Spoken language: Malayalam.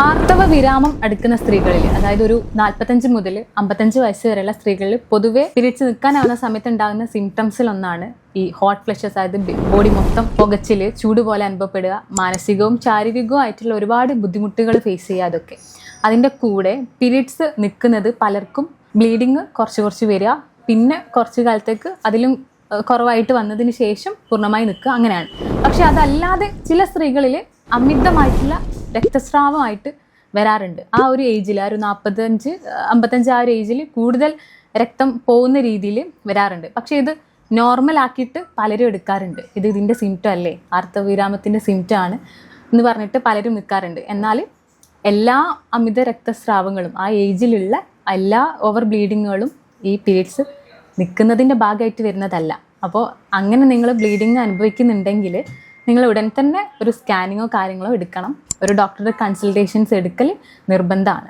ആർത്തവ വിരാമം എടുക്കുന്ന സ്ത്രീകളിൽ, അതായത് ഒരു 45 മുതൽ 55 വയസ്സ് വരെയുള്ള സ്ത്രീകളിൽ പൊതുവെ പീരീഡ്സ് നിൽക്കാനാവുന്ന സമയത്ത് ഉണ്ടാകുന്ന സിംറ്റംസിൽ ഒന്നാണ് ഈ ഹോട്ട് ഫ്ലഷസ്, അതായത് ബോഡി മൊത്തം പുകച്ചില്, ചൂട് പോലെ അനുഭവപ്പെടുക, മാനസികവും ശാരീരികവും ആയിട്ടുള്ള ഒരുപാട് ബുദ്ധിമുട്ടുകൾ ഫേസ് ചെയ്യുക. അതൊക്കെ അതിൻ്റെ കൂടെ പീരീഡ്സ് നിൽക്കുന്നത് പലർക്കും ബ്ലീഡിങ് കുറച്ച് വരിക, പിന്നെ കുറച്ച് കാലത്തേക്ക് അതിലും കുറവായിട്ട് വന്നതിന് ശേഷം പൂർണ്ണമായി നിൽക്കുക, അങ്ങനെയാണ്. പക്ഷെ അതല്ലാതെ ചില സ്ത്രീകളിൽ അമിതമായിട്ടുള്ള രക്തസ്രാവമായിട്ട് വരാറുണ്ട്. ആ ഒരു ഏജിൽ, ആ ഒരു 45-55 ആ ഒരു ഏജിൽ കൂടുതൽ രക്തം പോകുന്ന രീതിയിൽ വരാറുണ്ട്. പക്ഷേ ഇത് നോർമൽ ആക്കിയിട്ട് പലരും എടുക്കാറുണ്ട്. ഇതിൻ്റെ സിംറ്റം അല്ലേ, ആർത്തവവിരാമത്തിൻ്റെ സിംറ്റം ആണ് എന്ന് പറഞ്ഞിട്ട് പലരും നിൽക്കാറുണ്ട്. എന്നാൽ എല്ലാ അമിത രക്തസ്രാവങ്ങളും, ആ ഏജിലുള്ള എല്ലാ ഓവർ ബ്ലീഡിങ്ങുകളും ഈ പീരീഡ്സ് നിൽക്കുന്നതിൻ്റെ ഭാഗമായിട്ട് വരുന്നതല്ല. അപ്പോൾ അങ്ങനെ നിങ്ങൾ ബ്ലീഡിങ് അനുഭവിക്കുന്നുണ്ടെങ്കിൽ നിങ്ങൾ ഉടൻ തന്നെ ഒരു സ്കാനിങ്ങോ കാര്യങ്ങളോ എടുക്കണം. ഒരു ഡോക്ടറുടെ കൺസൾട്ടേഷൻസ് എടുക്കൽ നിർബന്ധമാണ്.